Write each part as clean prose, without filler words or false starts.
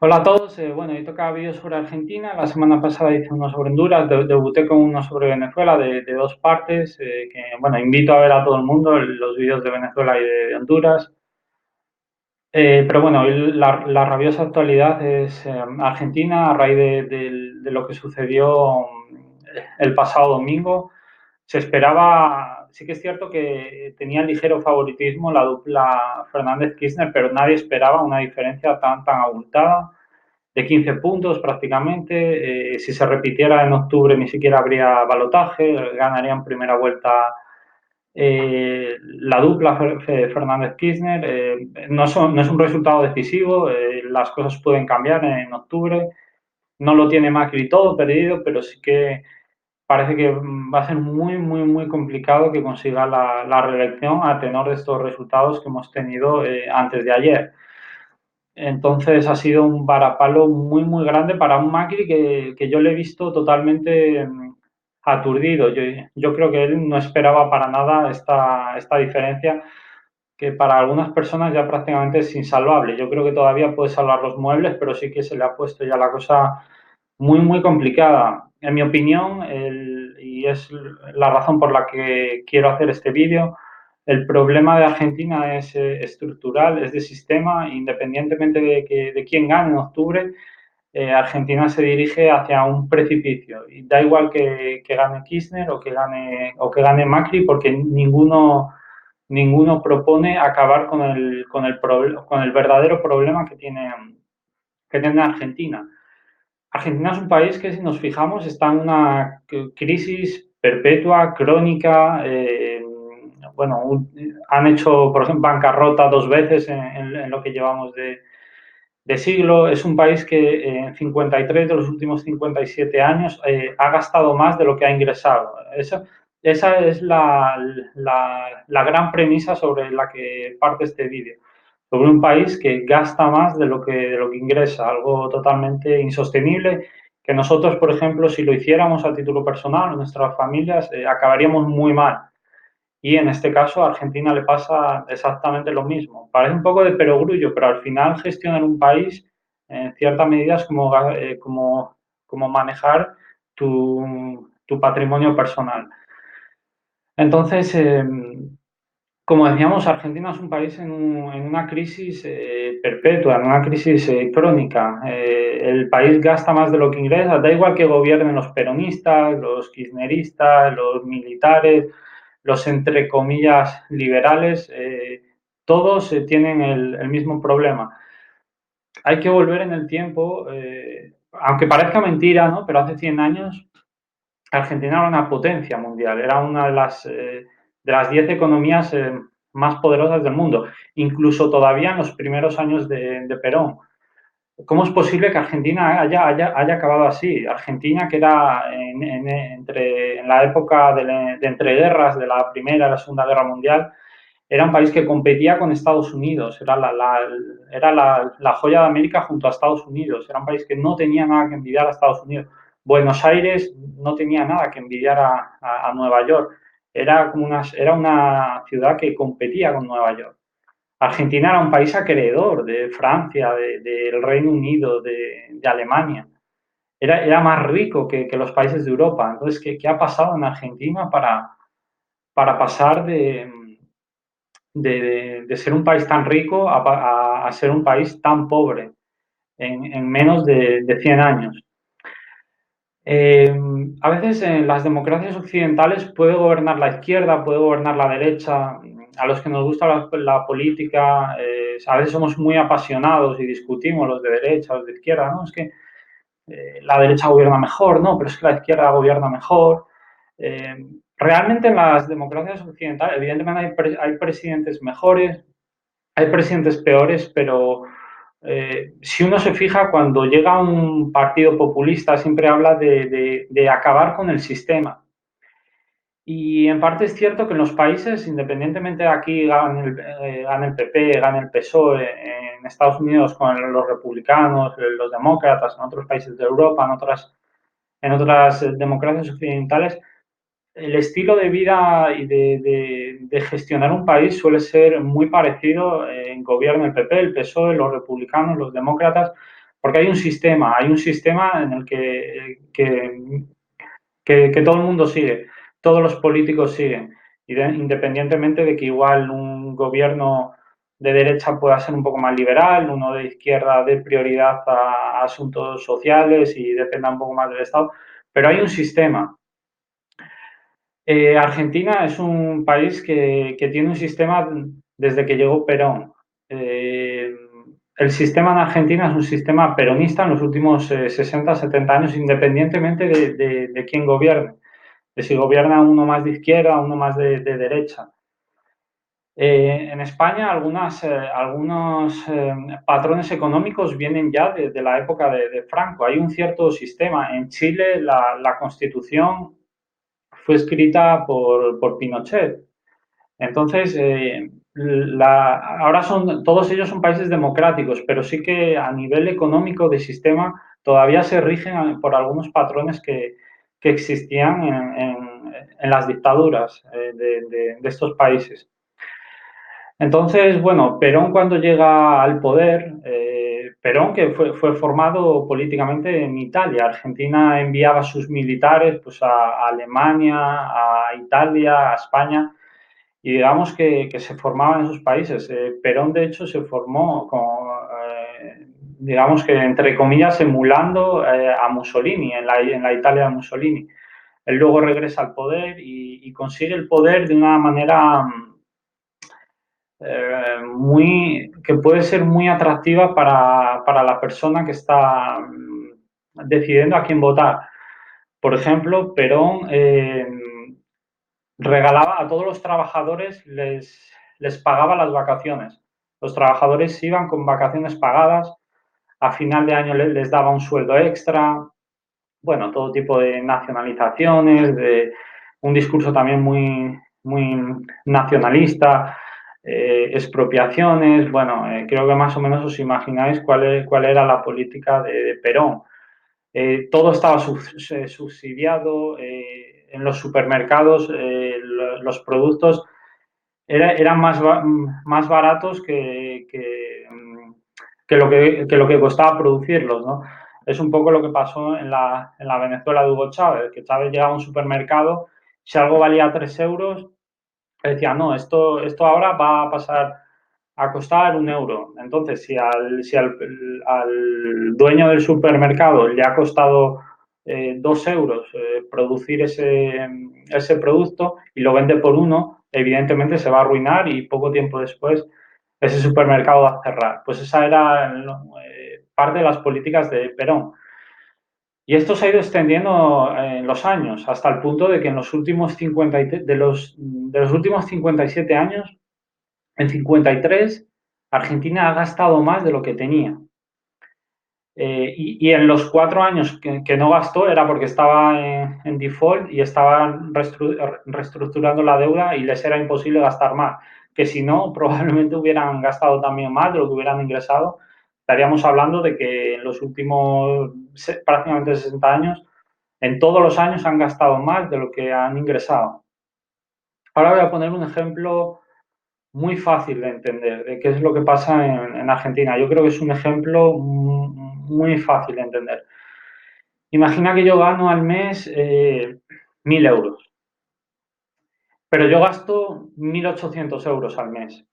Hola a todos. Bueno, hoy toca vídeos sobre Argentina. La semana pasada hice uno sobre Honduras, debuté con uno sobre Venezuela de dos partes. Bueno, invito a ver a todo el mundo los vídeos de Venezuela y de Honduras. Pero bueno, hoy la rabiosa actualidad es Argentina a raíz de lo que sucedió el pasado domingo. Se esperaba, sí que es cierto que tenía ligero favoritismo la dupla Fernández-Kirchner, pero nadie esperaba una diferencia tan abultada de 15 puntos prácticamente. Si se repitiera en octubre ni siquiera habría balotaje, ganaría en primera vuelta la dupla Fernández-Kirchner. No es un resultado decisivo, las cosas pueden cambiar en octubre. No lo tiene Macri todo perdido, pero sí que parece que va a ser muy complicado que consiga la reelección a tenor de estos resultados que hemos tenido antes de ayer. Entonces ha sido un varapalo muy grande para un Macri que yo le he visto totalmente aturdido. Yo creo que él no esperaba para nada esta diferencia, que para algunas personas ya prácticamente es insalvable. Yo creo que todavía puede salvar los muebles, pero sí que se le ha puesto ya la cosa muy complicada. En mi opinión, y es la razón por la que quiero hacer este vídeo, el problema de Argentina es estructural, es de sistema. Independientemente de quién gane en octubre, Argentina se dirige hacia un precipicio. Y da igual que gane Kirchner o que gane Macri, porque ninguno propone acabar con el verdadero problema que tiene Argentina. Argentina es un país que, si nos fijamos, está en una crisis perpetua, crónica. Bueno, han hecho, por ejemplo, bancarrota dos veces en lo que llevamos de siglo. Es un país que en 53 de los últimos 57 años ha gastado más de lo que ha ingresado. Esa es la gran premisa sobre la que parte este vídeo, sobre un país que gasta más de lo que ingresa, algo totalmente insostenible, que nosotros, por ejemplo, si lo hiciéramos a título personal, nuestras familias, acabaríamos muy mal. Y en este caso a Argentina le pasa exactamente lo mismo. Parece un poco de perogrullo, pero al final gestionar un país en cierta medida es como manejar tu patrimonio personal. Entonces, como decíamos, Argentina es un país en una crisis perpetua, en una crisis crónica. El país gasta más de lo que ingresa, da igual que gobiernen los peronistas, los kirchneristas, los militares, los entre comillas liberales, todos tienen el mismo problema. Hay que volver en el tiempo, aunque parezca mentira, ¿no? Pero hace 100 años Argentina era una potencia mundial, era una de las 10 economías más poderosas del mundo, incluso todavía en los primeros años de Perón. ¿Cómo es posible que Argentina haya acabado así? Argentina, que era en la época de entreguerras de la Primera y la Segunda Guerra Mundial, era un país que competía con Estados Unidos, era la joya de América junto a Estados Unidos, era un país que no tenía nada que envidiar a Estados Unidos. Buenos Aires no tenía nada que envidiar a Nueva York, era una ciudad que competía con Nueva York. Argentina era un país acreedor de Francia, del Reino Unido, de Alemania. Era más rico que los países de Europa. Entonces, ¿qué ha pasado en Argentina para pasar de ser un país tan rico a ser un país tan pobre en menos de 100 años? A veces en las democracias occidentales puede gobernar la izquierda, puede gobernar la derecha. A los que nos gusta la política, a veces somos muy apasionados y discutimos los de derecha, los de izquierda, ¿no? Es que la derecha gobierna mejor, no, pero es que la izquierda gobierna mejor. Realmente en las democracias occidentales, evidentemente hay presidentes mejores, hay presidentes peores, pero si uno se fija, cuando llega un partido populista siempre habla de acabar con el sistema. Y en parte es cierto que en los países, independientemente de aquí gane el PP, gane el PSOE, en Estados Unidos con los republicanos, los demócratas, en otros países de Europa, en otras democracias occidentales, el estilo de vida y de gestionar un país suele ser muy parecido en gobierno el PP, el PSOE, los republicanos, los demócratas. porque hay un sistema en el que todo el mundo sigue, todos los políticos siguen, independientemente de que igual un gobierno de derecha pueda ser un poco más liberal, uno de izquierda dé prioridad a asuntos sociales y dependa un poco más del Estado, pero hay un sistema. Argentina es un país que tiene un sistema desde que llegó Perón. Eh, el sistema en Argentina es un sistema peronista en los últimos 60, 70 años, independientemente de quién gobierne, de si gobierna uno más de izquierda o uno más de derecha. En España algunos patrones económicos vienen ya de la época de Franco. Hay un cierto sistema. En Chile la constitución fue escrita por Pinochet. Entonces, ahora todos ellos son países democráticos, pero sí que a nivel económico de sistema todavía se rigen por algunos patrones que existían en las dictaduras de estos países. Entonces, bueno, Perón cuando llega al poder, Perón que fue formado políticamente en Italia, Argentina enviaba sus militares pues, a Alemania, a Italia, a España, y digamos que se formaba en esos países. Perón, de hecho, se formó, digamos que entre comillas, emulando a Mussolini, en la Italia de Mussolini. Él luego regresa al poder y consigue el poder de una manera que puede ser muy atractiva para la persona que está decidiendo a quién votar. Por ejemplo, Perón regalaba a todos los trabajadores, les pagaba las vacaciones. Los trabajadores iban con vacaciones pagadas, a final de año les daba un sueldo extra, bueno, todo tipo de nacionalizaciones, de un discurso también muy nacionalista, expropiaciones, bueno, creo que más o menos os imagináis cuál era la política de Perón. Todo estaba subsidiado, en los supermercados los productos eran más baratos que lo que costaba producirlos, ¿no? Es un poco lo que pasó en la Venezuela de Hugo Chávez, que Chávez llegaba a un supermercado, si algo valía 3 euros, decía, no, esto ahora va a pasar a costar 1 euro. Entonces, al dueño del supermercado le ha costado 2 euros producir ese producto y lo vende por 1, evidentemente se va a arruinar y poco tiempo después ese supermercado va a cerrar. Pues esa era parte de las políticas de Perón. Y esto se ha ido extendiendo en los años, hasta el punto de que en los últimos de los últimos 57 años, en 53, Argentina ha gastado más de lo que tenía. Y en los 4 años que no gastó era porque estaba en default y estaban reestructurando la deuda y les era imposible gastar más. Que si no, probablemente hubieran gastado también más de lo que hubieran ingresado. Estaríamos hablando de que en los últimos prácticamente 60 años, en todos los años han gastado más de lo que han ingresado. Ahora voy a poner un ejemplo muy fácil de entender de qué es lo que pasa en Argentina. Yo creo que es un ejemplo muy fácil de entender. Imagina que yo gano al mes 1.000 euros, pero yo gasto 1.800 euros al mes.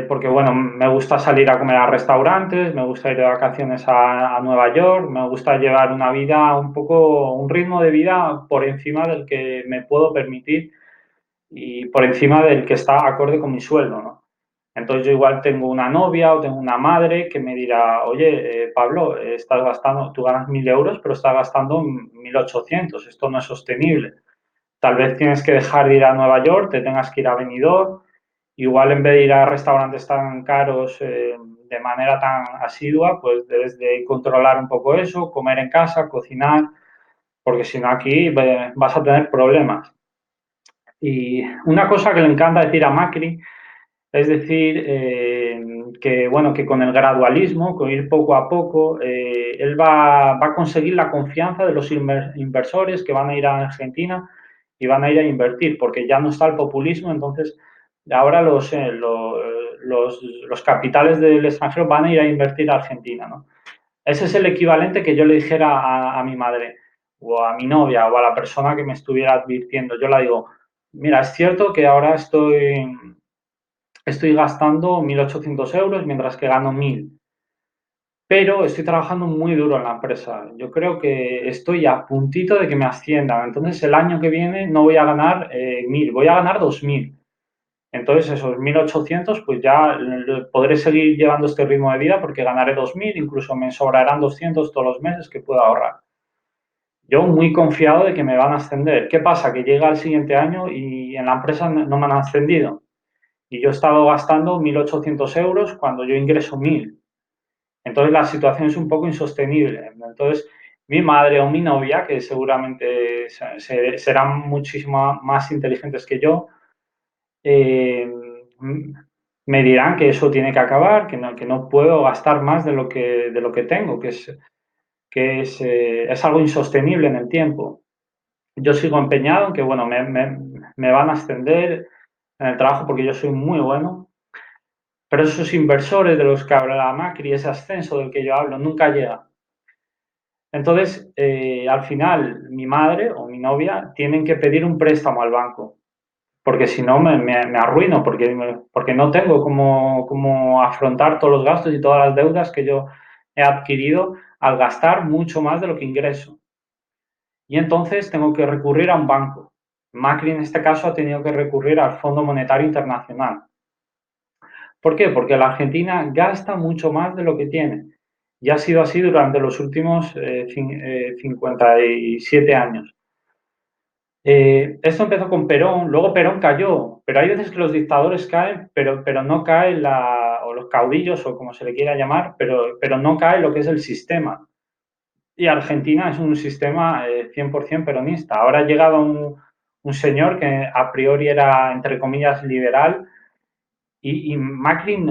Porque, bueno, me gusta salir a comer a restaurantes, me gusta ir de vacaciones a Nueva York, me gusta llevar una vida un ritmo de vida por encima del que me puedo permitir y por encima del que está acorde con mi sueldo, ¿no? Entonces yo igual tengo una novia o tengo una madre que me dirá, oye, Pablo, estás gastando, tú ganas 1.000 euros, pero estás gastando 1.800, esto no es sostenible. Tal vez tienes que dejar de ir a Nueva York, te tengas que ir a Benidorm, igual en vez de ir a restaurantes tan caros de manera tan asidua, pues debes de controlar un poco eso, comer en casa, cocinar, porque si no aquí vas a tener problemas. Y una cosa que le encanta decir a Macri es decir, que, bueno, que con el gradualismo, con ir poco a poco, él va a conseguir la confianza de los inversores que van a ir a Argentina y van a ir a invertir, porque ya no está el populismo, entonces ahora los capitales del extranjero van a ir a invertir a Argentina, ¿no? Ese es el equivalente que yo le dijera a mi madre o a mi novia o a la persona que me estuviera advirtiendo. Yo le digo, mira, es cierto que ahora estoy gastando 1.800 euros mientras que gano 1.000, pero estoy trabajando muy duro en la empresa. Yo creo que estoy a puntito de que me asciendan. Entonces, el año que viene no voy a ganar 1.000, voy a ganar 2.000. Entonces, esos 1.800, pues ya podré seguir llevando este ritmo de vida porque ganaré 2.000, incluso me sobrarán 200 todos los meses que puedo ahorrar. Yo muy confiado de que me van a ascender. ¿Qué pasa? Que llega el siguiente año y en la empresa no me han ascendido. Y yo he estado gastando 1.800 euros cuando yo ingreso 1.000. Entonces la situación es un poco insostenible. Entonces mi madre o mi novia, que seguramente serán muchísimo más inteligentes que yo, eh, me dirán que eso tiene que acabar, que no puedo gastar más de lo que tengo, es algo insostenible en el tiempo. Yo sigo empeñado en que, bueno, me van a ascender en el trabajo porque yo soy muy bueno, pero esos inversores de los que habla la Macri, ese ascenso del que yo hablo, nunca llega. Entonces, al final, mi madre o mi novia tienen que pedir un préstamo al banco, porque si no me arruino, porque no tengo cómo afrontar todos los gastos y todas las deudas que yo he adquirido al gastar mucho más de lo que ingreso. Y entonces tengo que recurrir a un banco. Macri en este caso ha tenido que recurrir al Fondo Monetario Internacional. ¿Por qué? Porque la Argentina gasta mucho más de lo que tiene. Y ha sido así durante los últimos 57 años. Esto empezó con Perón, luego Perón cayó, pero hay veces que los dictadores caen, pero no cae o los caudillos, o como se le quiera llamar, pero no cae lo que es el sistema. Y Argentina es un sistema 100% peronista. Ahora ha llegado un señor que a priori era, entre comillas, liberal, y Macri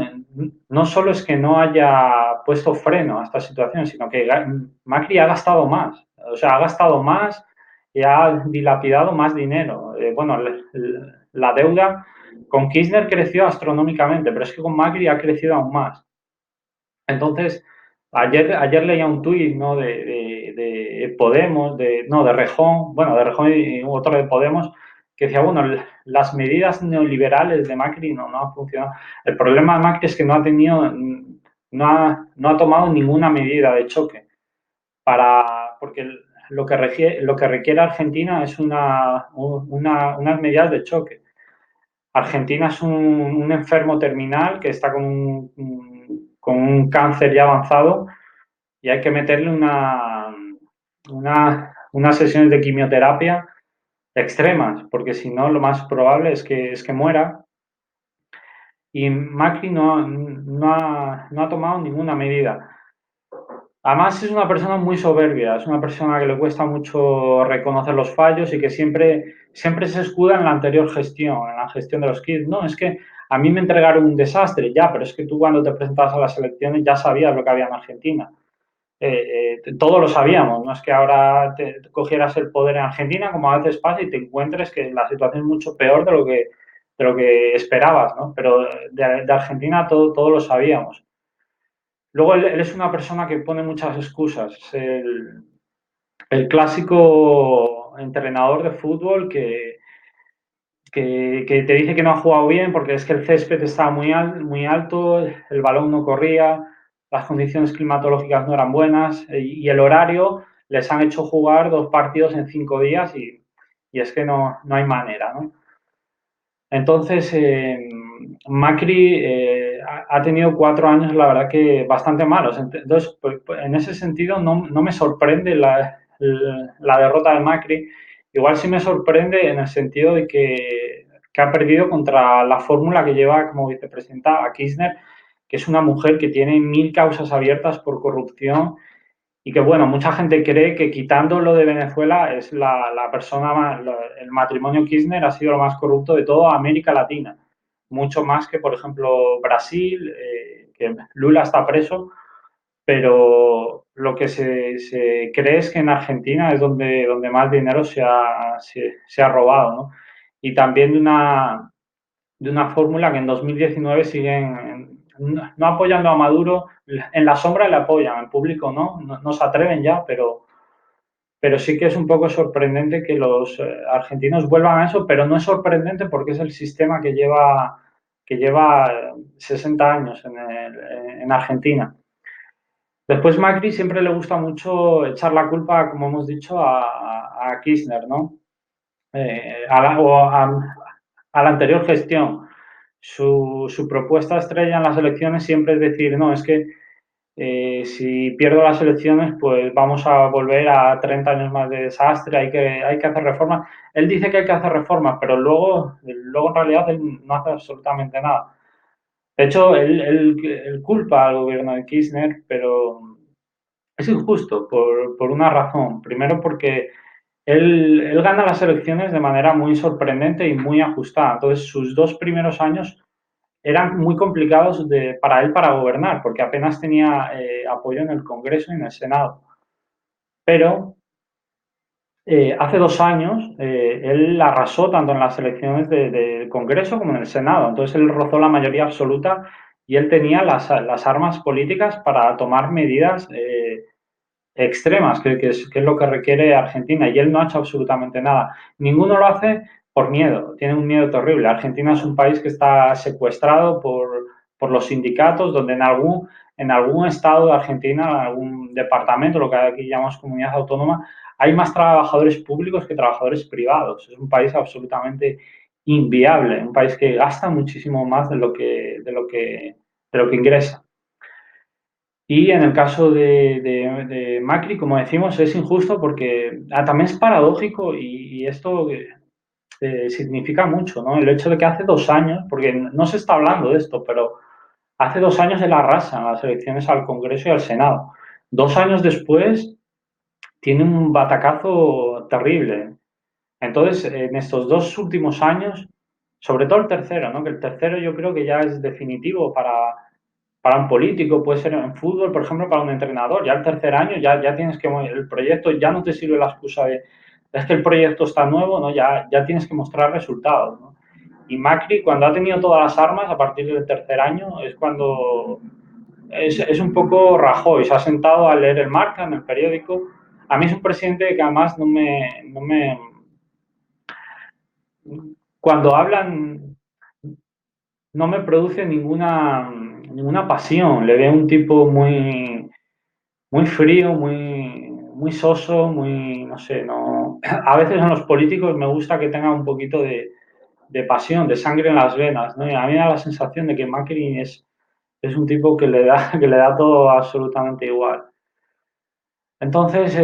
no solo es que no haya puesto freno a esta situación, sino que Macri ha gastado más. O sea, ha gastado más y ha dilapidado más dinero. Bueno, la deuda con Kirchner creció astronómicamente, pero es que con Macri ha crecido aún más. Entonces, ayer leía un tuit, ¿no? de Podemos, no, de Rejón, bueno, de Rejón y otro de Podemos, que decía, bueno, las medidas neoliberales de Macri no han funcionado. El problema de Macri es que no ha tomado ninguna medida de choque porque lo que requiere Argentina es unas medidas de choque. Argentina es un enfermo terminal que está con un cáncer ya avanzado y hay que meterle unas sesiones de quimioterapia extremas, porque si no, lo más probable es que muera. Y Macri no ha tomado ninguna medida. Además, es una persona muy soberbia, es una persona que le cuesta mucho reconocer los fallos y que siempre se escuda en la anterior gestión, en la gestión de los kids. No, es que a mí me entregaron un desastre, ya, pero es que tú cuando te presentabas a las elecciones ya sabías lo que había en Argentina. Todos lo sabíamos, no es que ahora te cogieras el poder en Argentina, como a veces pasa, y te encuentres que la situación es mucho peor de lo que esperabas, ¿no? Pero de Argentina todos lo sabíamos. Luego él es una persona que pone muchas excusas. Es el clásico entrenador de fútbol que te dice que no ha jugado bien porque es que el césped estaba muy alto, el balón no corría, las condiciones climatológicas no eran buenas y el horario les han hecho jugar 2 partidos en 5 días y es que no hay manera, ¿no? Entonces, Macri ha tenido 4 años, la verdad que bastante malos. Entonces, pues, en ese sentido, no me sorprende la derrota de Macri. Igual sí me sorprende en el sentido de que ha perdido contra la fórmula que lleva como vicepresidenta a Kirchner, que es una mujer que tiene 1.000 causas abiertas por corrupción y que, bueno, mucha gente cree que quitando lo de Venezuela es la persona más, el matrimonio Kirchner ha sido lo más corrupto de toda América Latina. Mucho más que, por ejemplo, Brasil, que Lula está preso, pero lo que se cree es que en Argentina es donde más dinero se ha robado, ¿no? Y también de una fórmula que en 2019 no apoyando a Maduro, en la sombra le apoyan, en público no se atreven ya, pero sí que es un poco sorprendente que los argentinos vuelvan a eso, pero no es sorprendente porque es el sistema que lleva 60 años en Argentina. Después Macri siempre le gusta mucho echar la culpa, como hemos dicho, a Kirchner, ¿no? A la anterior gestión. Su propuesta estrella en las elecciones siempre es decir, no, es que si pierdo las elecciones, pues vamos a volver a 30 años más de desastre, hay que hacer reformas. Él dice que hay que hacer reformas, pero luego en realidad él no hace absolutamente nada. De hecho, él culpa al gobierno de Kirchner, pero es injusto por una razón. Primero porque él gana las elecciones de manera muy sorprendente y muy ajustada. Entonces, sus 2 primeros años eran muy complicados para él para gobernar, porque apenas tenía apoyo en el Congreso y en el Senado. Pero hace 2 años él arrasó tanto en las elecciones del Congreso como en el Senado. Entonces él rozó la mayoría absoluta y él tenía las armas políticas para tomar medidas extremas, que es lo que requiere Argentina, y él no ha hecho absolutamente nada. Ninguno lo hace por miedo, tiene un miedo terrible. Argentina es un país que está secuestrado por los sindicatos, donde en algún estado de Argentina, en algún departamento, lo que aquí llamamos comunidad autónoma, hay más trabajadores públicos que trabajadores privados. Es un país absolutamente inviable, un país que gasta muchísimo más de lo que ingresa. Y en el caso de Macri, como decimos, es injusto porque también es paradójico y esto significa mucho, ¿no? El hecho de que hace 2 años, porque no se está hablando de esto, pero hace 2 años él arrasa en las elecciones al Congreso y al Senado. 2 años después tiene un batacazo terrible. Entonces, en estos 2 últimos años, sobre todo el tercero, ¿no? Que el tercero yo creo que ya es definitivo para un político, puede ser en fútbol, por ejemplo, para un entrenador. Ya el tercer año ya tienes que, el proyecto ya no te sirve la excusa de, es que el proyecto está nuevo, ¿no? Ya tienes que mostrar resultados, ¿no? Y Macri, cuando ha tenido todas las armas, a partir del tercer año, es cuando es un poco Rajoy, se ha sentado a leer el Marca en el periódico. A mí es un presidente que además cuando hablan, no me produce ninguna pasión. Le veo un tipo muy frío, muy soso, no sé, no. A veces en los políticos me gusta que tengan un poquito de pasión, de sangre en las venas, ¿no? Y a mí me da la sensación de que Macri es un tipo que le da, que le da todo absolutamente igual. Entonces,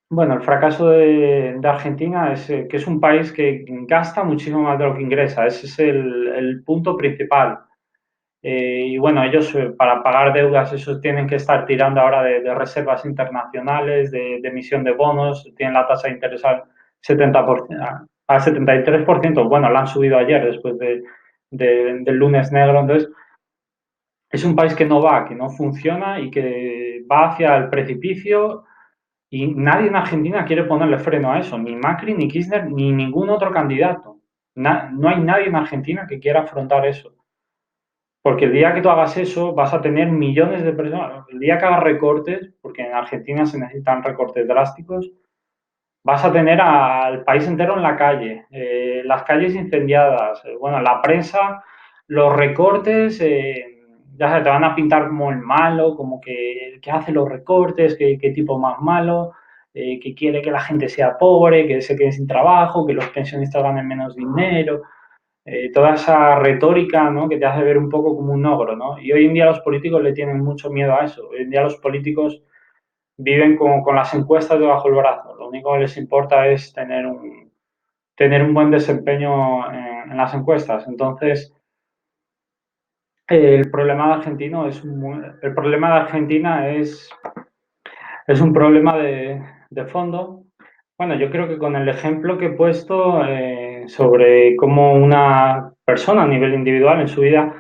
bueno, el fracaso de Argentina es que es un país que gasta muchísimo más de lo que ingresa. Ese es el punto principal. Y bueno, ellos para pagar deudas, eso tienen que estar tirando ahora de reservas internacionales, de emisión de bonos, tienen la tasa de interés al 70%, al 73%. Bueno, la han subido ayer después del lunes negro. Entonces, es un país que no va, que no funciona y que va hacia el precipicio y nadie en Argentina quiere ponerle freno a eso, ni Macri, ni Kirchner, ni ningún otro candidato. No hay nadie en Argentina que quiera afrontar eso. Porque el día que tú hagas eso, vas a tener millones de personas. El día que hagas recortes, porque en Argentina se necesitan recortes drásticos, vas a tener al país entero en la calle, las calles incendiadas, bueno, la prensa, los recortes, ya se te van a pintar como el malo, como que hace los recortes, que tipo más malo, que quiere que la gente sea pobre, que se quede sin trabajo, que los pensionistas ganen menos dinero, toda esa retórica, ¿no? Que te hace ver un poco como un ogro, ¿no? Y hoy en día los políticos le tienen mucho miedo a eso. Hoy en día los políticos viven con las encuestas debajo del brazo. Lo único que les importa es tener un buen desempeño en las encuestas. Entonces, el problema de Argentina es un problema de fondo. Bueno, yo creo que con el ejemplo que he puesto sobre cómo una persona a nivel individual en su vida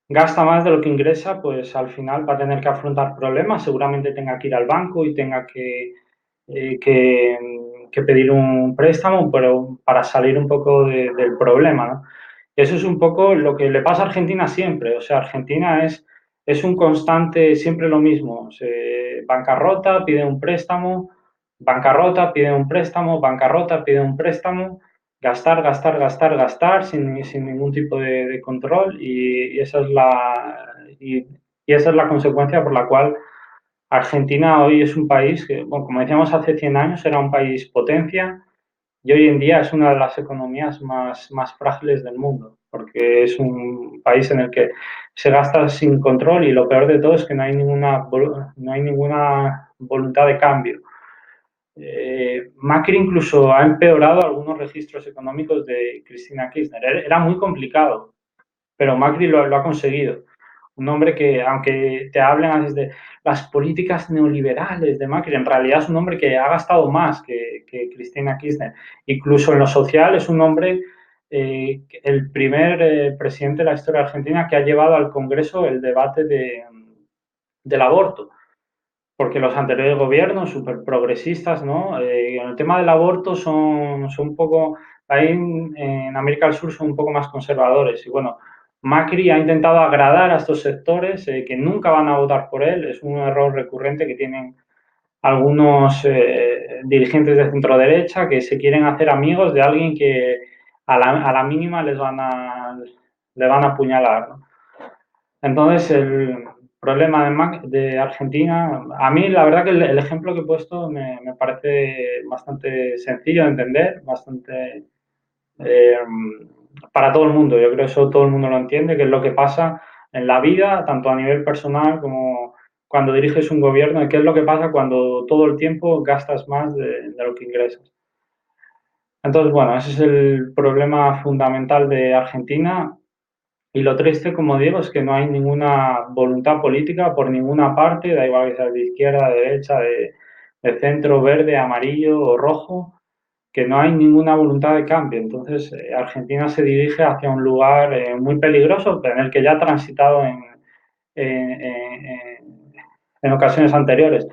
gasta más de lo que ingresa, pues al final va a tener que afrontar problemas, seguramente tenga que ir al banco y tenga eh, que, que pedir un préstamo, pero para salir un poco del problema, ¿no? Eso es un poco lo que le pasa a Argentina siempre. O sea, Argentina es un constante, siempre lo mismo. Bancarrota, pide un préstamo, bancarrota, pide un préstamo, bancarrota, pide un préstamo, gastar, gastar, gastar, gastar sin ningún tipo de control y esa es la consecuencia por la cual Argentina hoy es un país que, bueno, como decíamos hace 100 años, era un país potencia y hoy en día es una de las economías más frágiles del mundo, porque es un país en el que se gasta sin control y lo peor de todo es que no hay ninguna voluntad de cambio. Macri incluso ha empeorado algunos registros económicos de Cristina Kirchner. Era muy complicado, pero Macri lo ha conseguido. Un hombre que, aunque te hablen desde las políticas neoliberales de Macri, en realidad es un hombre que ha gastado más que Cristina Kirchner. Incluso en lo social es un hombre, el primer presidente de la historia argentina que ha llevado al Congreso el debate del aborto porque los anteriores gobiernos, súper progresistas, ¿no? En el tema del aborto son un poco, ahí en América del Sur son un poco más conservadores. Y bueno, Macri ha intentado agradar a estos sectores que nunca van a votar por él. Es un error recurrente que tienen algunos dirigentes de centro derecha que se quieren hacer amigos de alguien que a la mínima le van a apuñalar, ¿no? Entonces, el problema de Argentina, a mí la verdad que el ejemplo que he puesto me parece bastante sencillo de entender, bastante eh, para todo el mundo. Yo creo que eso todo el mundo lo entiende, que es lo que pasa en la vida, tanto a nivel personal como cuando diriges un gobierno, y qué es lo que pasa cuando todo el tiempo gastas más de lo que ingresas. Entonces, bueno, ese es el problema fundamental de Argentina. Y lo triste, como digo, es que no hay ninguna voluntad política por ninguna parte, da igual que sea de izquierda, de derecha, de centro, verde, amarillo o rojo, que no hay ninguna voluntad de cambio. Entonces, Argentina se dirige hacia un lugar muy peligroso, en el que ya ha transitado en, en ocasiones anteriores.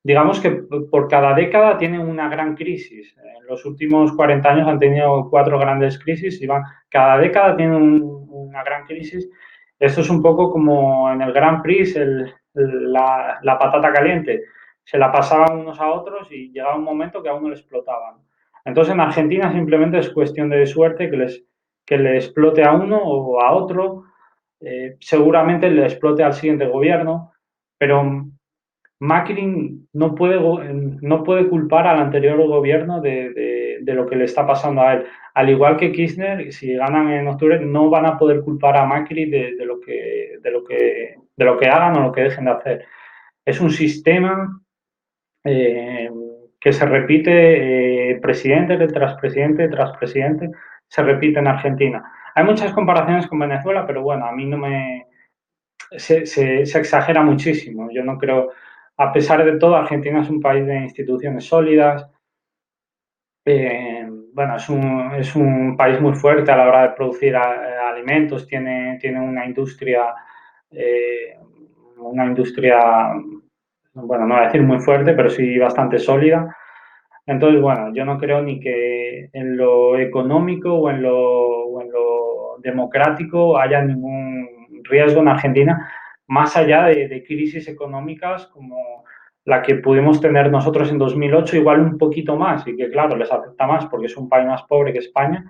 Digamos que por cada década tienen una gran crisis. En los últimos 40 años han tenido 4 grandes crisis y cada década tienen una gran crisis. Esto es un poco como en el Grand Prix, la patata caliente. Se la pasaban unos a otros y llegaba un momento que a uno le explotaban. Entonces en Argentina simplemente es cuestión de suerte que le explote a uno o a otro. Seguramente le explote al siguiente gobierno, pero Macri no puede culpar al anterior gobierno de lo que le está pasando a él. Al igual que Kirchner, si ganan en octubre, no van a poder culpar a Macri de lo que hagan o lo que dejen de hacer. Es un sistema eh, que se repite presidente tras presidente tras presidente, se repite en Argentina. Hay muchas comparaciones con Venezuela, pero bueno, a mí no me, se exagera muchísimo. Yo no creo, a pesar de todo, Argentina es un país de instituciones sólidas. Bueno, es un país muy fuerte a la hora de producir alimentos, tiene eh, una industria, bueno, no voy a decir muy fuerte, pero sí bastante sólida. Entonces, bueno, yo no creo ni que en lo económico o en lo democrático haya ningún riesgo en Argentina, más allá de crisis económicas como la que pudimos tener nosotros en 2008, igual un poquito más, y que claro, les afecta más porque es un país más pobre que España,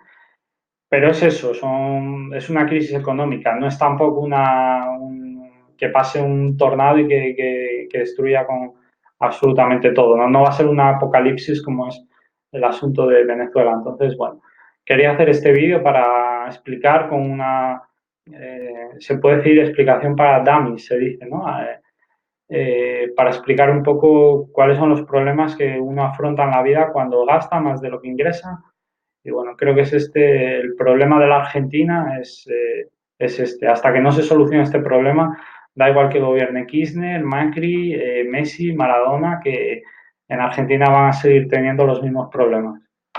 pero es eso, es una crisis económica, no es tampoco que pase un tornado y que destruya con absolutamente todo, ¿no? No va a ser un apocalipsis como es el asunto de Venezuela. Entonces, bueno, quería hacer este vídeo para explicar con se puede decir explicación para dummies, se dice, ¿no? Para explicar un poco cuáles son los problemas que uno afronta en la vida cuando gasta más de lo que ingresa y bueno, creo que es el problema de la Argentina es este. Hasta que no se solucione este problema, da igual que gobierne Kirchner, Macri, Messi, Maradona, que en Argentina van a seguir teniendo los mismos problemas.